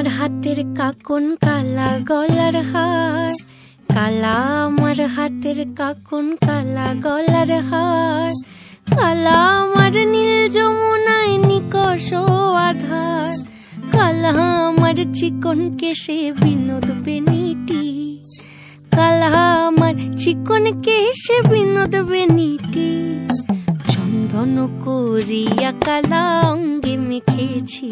আমার হাতের কাকন কালা গলার হার, কালা আমার হাতের কাকন কালা গলার হার, কালা আমার নীল যমুনায় নিকষ আধার, কালা আমার চিকন কেশে বিনোদ বেনিটি, কালা আমার চিকন কেশে বিনোদ বেনিটি। চন্দন করিয়া কালা অঙ্গে মেখেছি,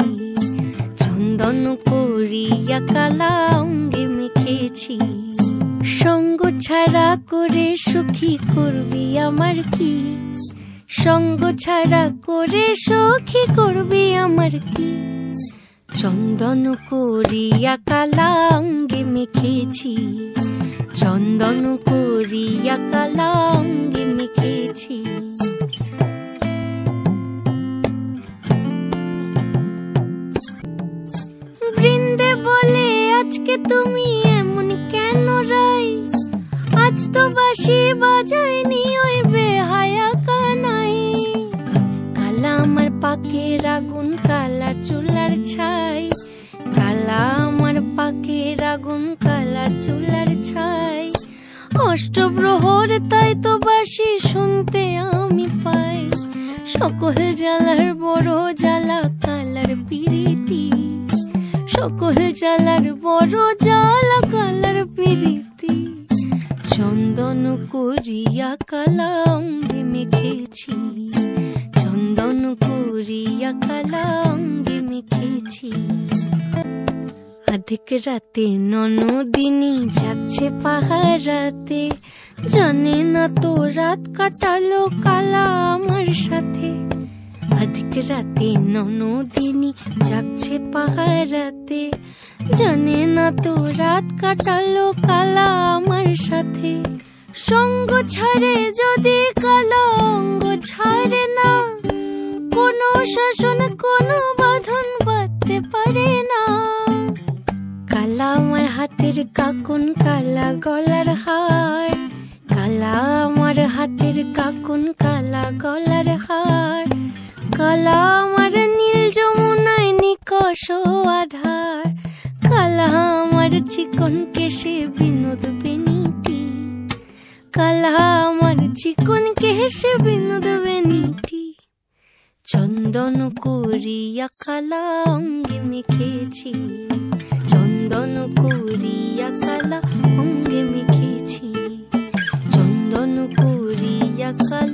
চন্দন করিয়া কালা অঙ্গে মেখেছি। সঙ্গ ছাড়া করে সুখী করবি আমার কি, সঙ্গ ছাড়া করে সুখী করবি আমার কি। চন্দন করিয়া কালা অঙ্গে মেখেছি, চন্দন করিয়া কালা অঙ্গে মেখেছি। বৃন্দে বলে আজকে তুমি এমন কেন রাই, আজ তো বাঁশি বাজায়নি ওই বেহায়া কানাই। কালা আমার পাকের আগুন কালা চুলার ছাই, কালা আমার পাকের আগুন কালা চুলার ছাই। অষ্টপ্রহর তাই তো বাঁশি শুনতে আমি পাই, সকল জ্বালার বড় জ্বালা কালার পিরিতি, সকল জ্বালার বড় জ্বালা কালার পিরিতি। চন্দন করিয়া কালা অঙ্গে মেখেছি, চন্দন করিয়া কালা অঙ্গে মেখেছি। আধিক রাতে ননদিনী যাচ্ছে পাহারাতে, জানে না তো রাত কাটালো কালা আমার সাথে। আধিক রাতে ননদিনী যাচ্ছে পাহারাতে, জানে না তো রাত কাটালো কালা আমার সাথে। সঙ্গ ছাড়ে যদি কালা অঙ্গ ছাড়ে না, কোনো শাসন কোনো বাঁধন বাঁধতে পারে না। কালা আমার হাতের কাকন কালা গলার হার, কালা আমার হাতের কাকন কালা গলার হার, কালা আমার নীল যমুনায় নিকষ আধার, কালা আমার চিকন কেশে বিনোদ বেনিটি, কালা আমার চিকন কেশে বিনোদ বেনিটি। চন্দন করিয়া কালা অঙ্গে মেখেছি, চন্দন করিয়া কালা অঙ্গে মেখেছি, চন্দন করিয়া কালা